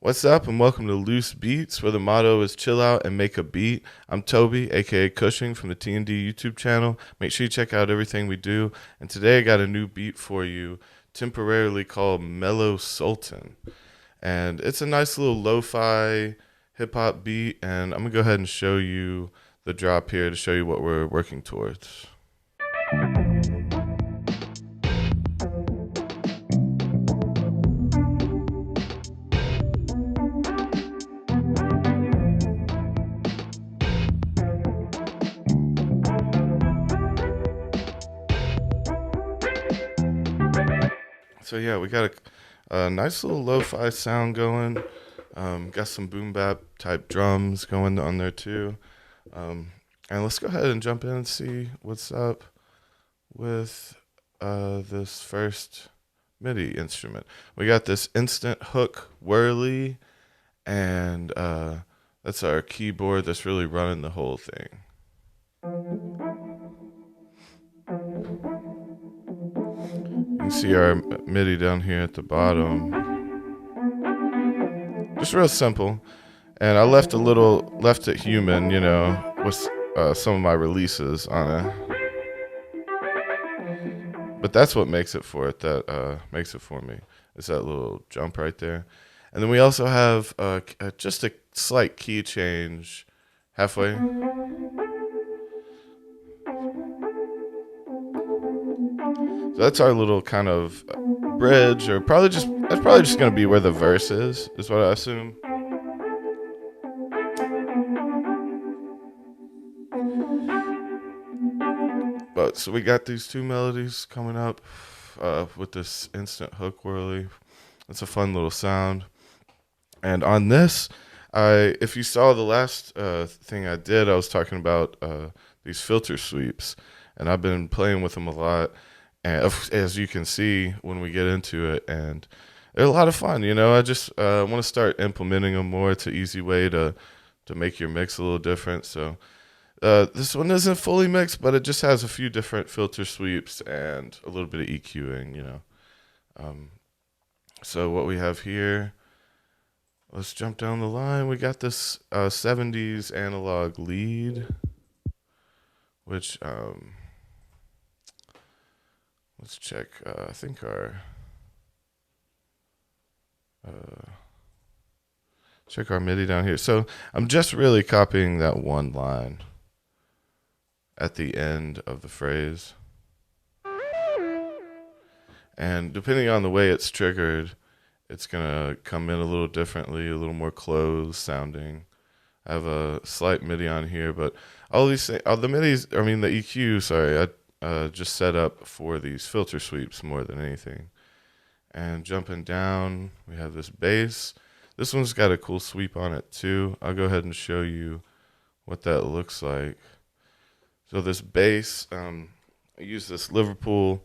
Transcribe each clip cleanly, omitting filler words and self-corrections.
What's up, and welcome to Loose Beats, where the motto is chill out and make a beat. I'm Toby, aka Cushing, from the T&D YouTube channel. Make sure you check out everything we do. And today I got a new beat for you, temporarily called Mellow Sultan. And it's a nice little lo-fi hip-hop beat, and I'm going to go ahead and show you the drop here to show you what we're working towards. So yeah, we got a nice little lo-fi sound going. Got some boom bap type drums going on there too. And let's go ahead and jump in and see what's up with this first MIDI instrument. We got this instant hook whirly, and that's our keyboard that's really running the whole thing. You can see our MIDI down here at the bottom. Just real simple. And I left it human, with some of my releases on it. But that's what makes it for it. That makes it for me. Is that little jump right there. And then we also have just a slight key change halfway. So that's our little kind of bridge, or that's probably just going to be where the verse is what I assume. But so we got these two melodies coming up with this instant hook whirly. It's a fun little sound. And on this, if you saw the last thing I did, I was talking about these filter sweeps, and I've been playing with them a lot. And as you can see when we get into it, and they're a lot of fun. I just want to start implementing them more. It's an easy way to make your mix a little different. So this one isn't fully mixed, but it just has a few different filter sweeps and a little bit of EQing. So what we have here, let's jump down the line. We got this 70s analog lead, which let's check. I think check our MIDI down here. So I'm just really copying that one line at the end of the phrase. And depending on the way it's triggered, it's going to come in a little differently, a little more closed sounding. I have a slight MIDI on here, but all these things, the EQ, sorry, I just set up for these filter sweeps more than anything. And jumping down, we have this bass. This one's got a cool sweep on it too. I'll go ahead and show you what that looks like. So this bass, I use this Liverpool.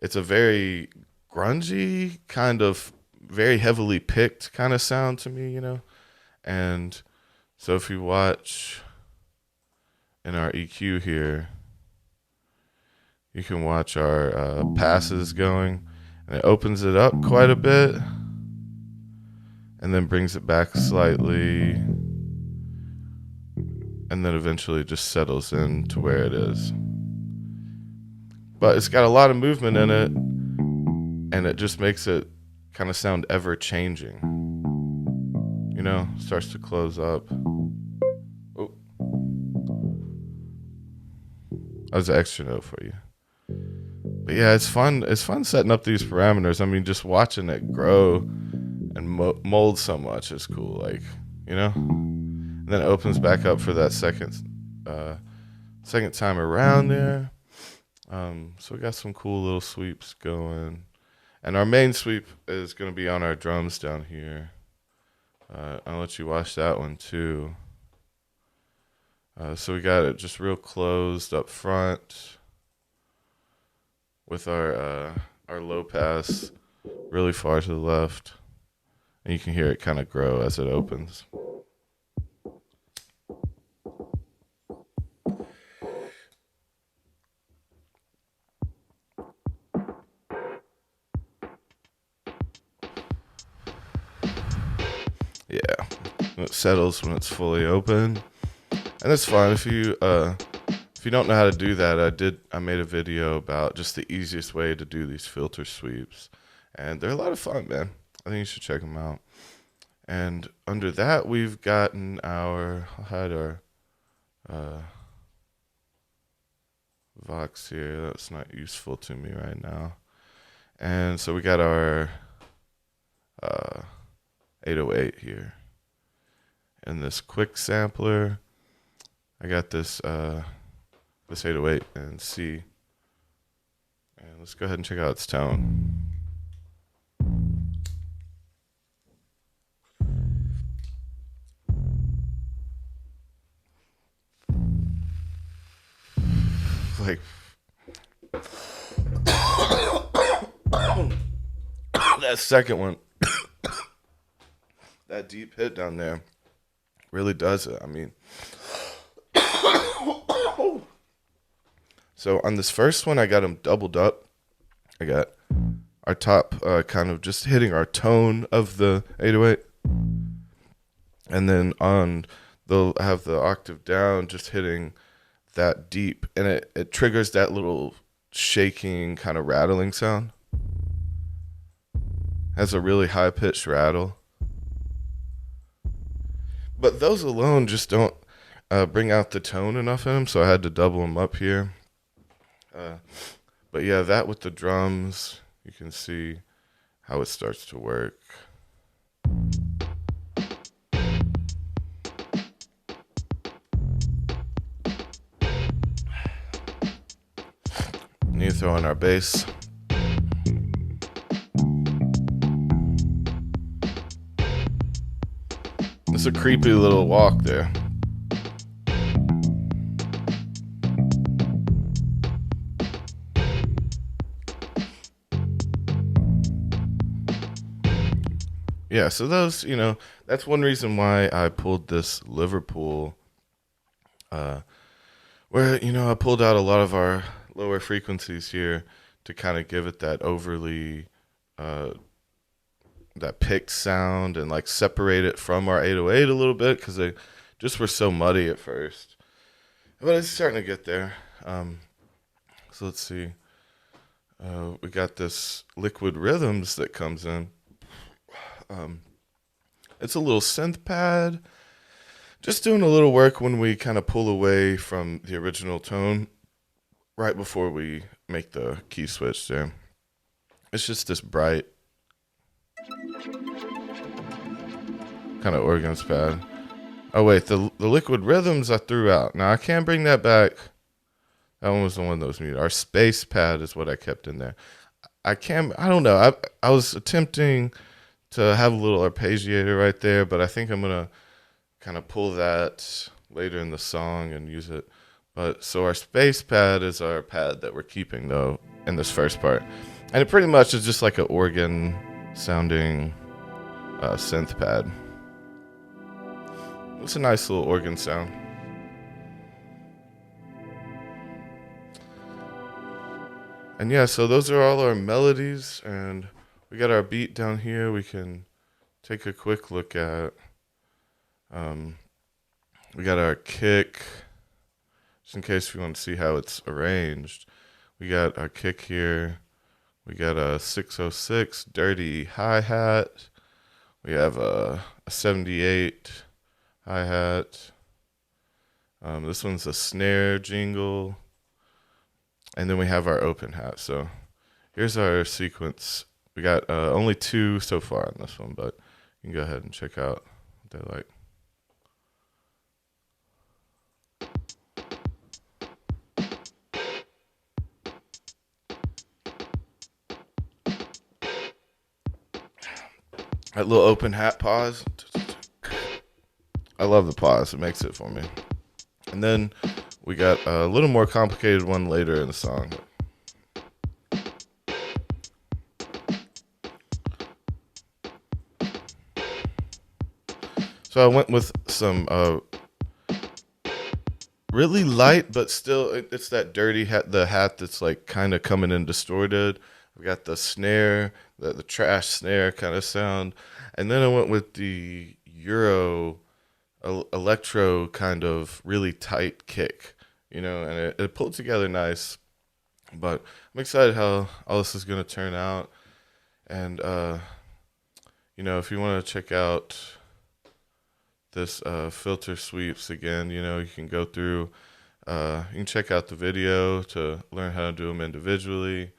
It's a very grungy, kind of very heavily picked kind of sound to me, And so if you watch in our EQ here, you can watch our passes going, and it opens it up quite a bit and then brings it back slightly, and then eventually just settles in to where it is. But it's got a lot of movement in it, and it just makes it kind of sound ever changing. Starts to close up. Oh, that was an extra note for you. But yeah, it's fun. It's fun setting up these parameters. I mean, just watching it grow and mold so much is cool. And then it opens back up for that second time around there. So we got some cool little sweeps going, and our main sweep is going to be on our drums down here. I'll let you watch that one too. So we got it just real closed up front, with our low pass really far to the left, and you can hear it kind of grow as it opens. Yeah, it settles when it's fully open, and it's fine if you don't know how to do that. I made a video about just the easiest way to do these filter sweeps, and they're a lot of fun, man. I think you should check them out. And under that, we've gotten our Vox here. That's not useful to me right now. And so we got our 808 here. And this quick sampler, I got this 808 and C. And let's go ahead and check out its tone. Like that second one, that deep hit down there really does it. I mean, so on this first one, I got them doubled up. I got our top kind of just hitting our tone of the 808. And then they'll have the octave down just hitting that deep. And it triggers that little shaking kind of rattling sound. Has a really high-pitched rattle. But those alone just don't bring out the tone enough in them, so I had to double them up here. But yeah, that with the drums, you can see how it starts to work. Need to throw in our bass. It's a creepy little walk there. Yeah, so those, that's one reason why I pulled this Liverpool, where, I pulled out a lot of our lower frequencies here to kind of give it that overly, that picked sound and like separate it from our 808 a little bit because they just were so muddy at first. But it's starting to get there. So let's see. We got this Liquid Rhythms that comes in. It's a little synth pad. Just doing a little work when we kind of pull away from the original tone right before we make the key switch there. It's just this bright kind of organ's pad. Oh wait, the Liquid Rhythms I threw out. Now I can't bring that back. That one was the one that was muted. Our space pad is what I kept in there. I don't know. I was attempting to have a little arpeggiator right there, but I think I'm gonna kind of pull that later in the song and use it. But so our space pad is our pad that we're keeping though in this first part, and it pretty much is just like an organ sounding synth pad. It's a nice little organ sound. And yeah, so those are all our melodies, and we got our beat down here we can take a quick look at. We got our kick, just in case you want to see how it's arranged. We got our kick here. We got a 606 dirty hi-hat. We have a 78 hi-hat. This one's a snare jingle. And then we have our open hat. So here's our sequence. We got only 2 so far on this one, but you can go ahead and check out what they're like. That little open hat pause. I love the pause. It makes it for me. And then we got a little more complicated one later in the song. So I went with some really light, but still it's that dirty hat, the hat that's like kind of coming in distorted. We got the snare, the trash snare kind of sound. And then I went with the Euro electro kind of really tight kick, and it pulled together nice. But I'm excited how all this is going to turn out. And, if you want to check out this filter sweeps again, you can go through, you can check out the video to learn how to do them individually.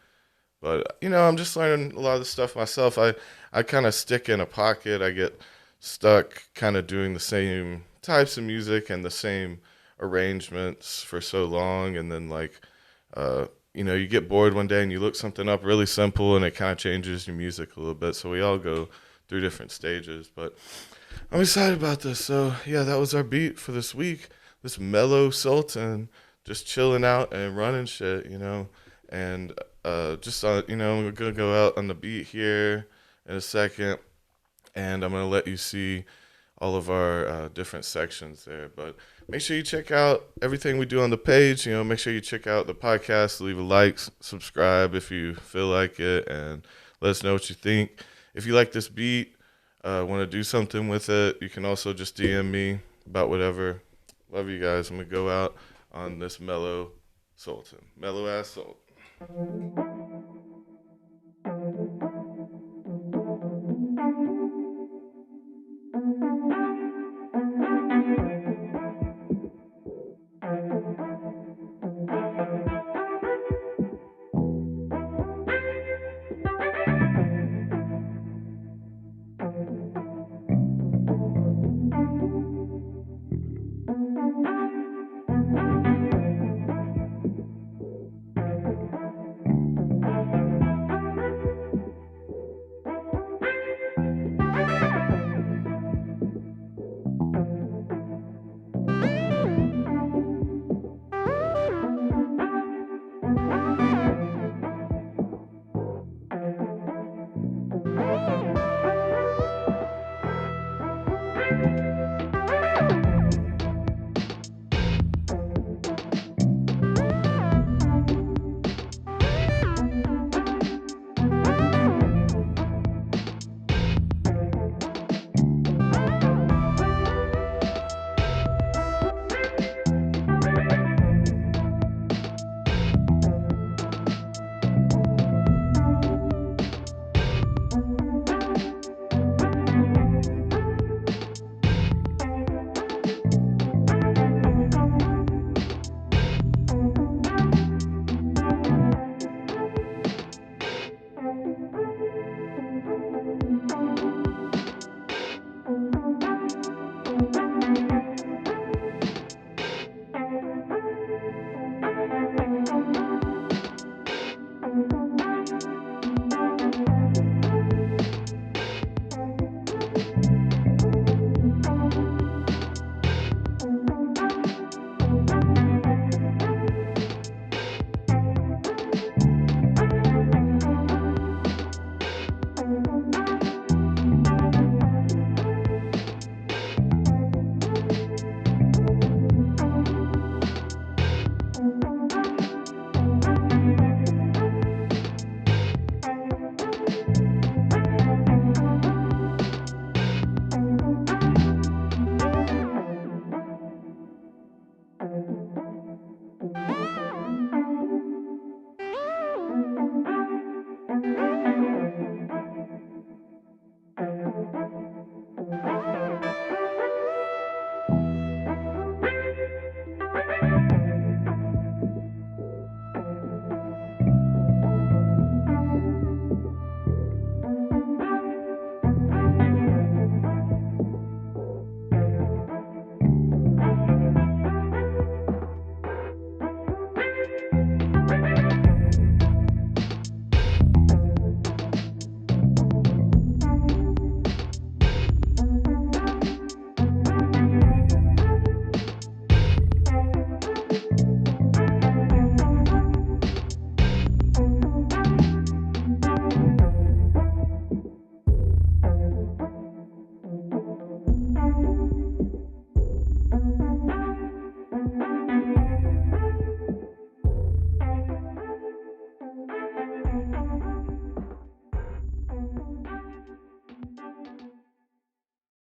But, I'm just learning a lot of the stuff myself. I kind of stick in a pocket. I get stuck kind of doing the same types of music and the same arrangements for so long. And then, you get bored one day and you look something up really simple and it kind of changes your music a little bit. So we all go through different stages. But I'm excited about this. So, yeah, that was our beat for this week. This mellow Sultan, just chilling out and running shit, and I'm going to go out on the beat here in a second, and I'm going to let you see all of our different sections there. But make sure you check out everything we do on the page. Make sure you check out the podcast, leave a like, subscribe if you feel like it, and let us know what you think. If you like this beat, want to do something with it, you can also just DM me about whatever. Love you guys. I'm going to go out on this mellow Sultan. Mellow ass Sultan.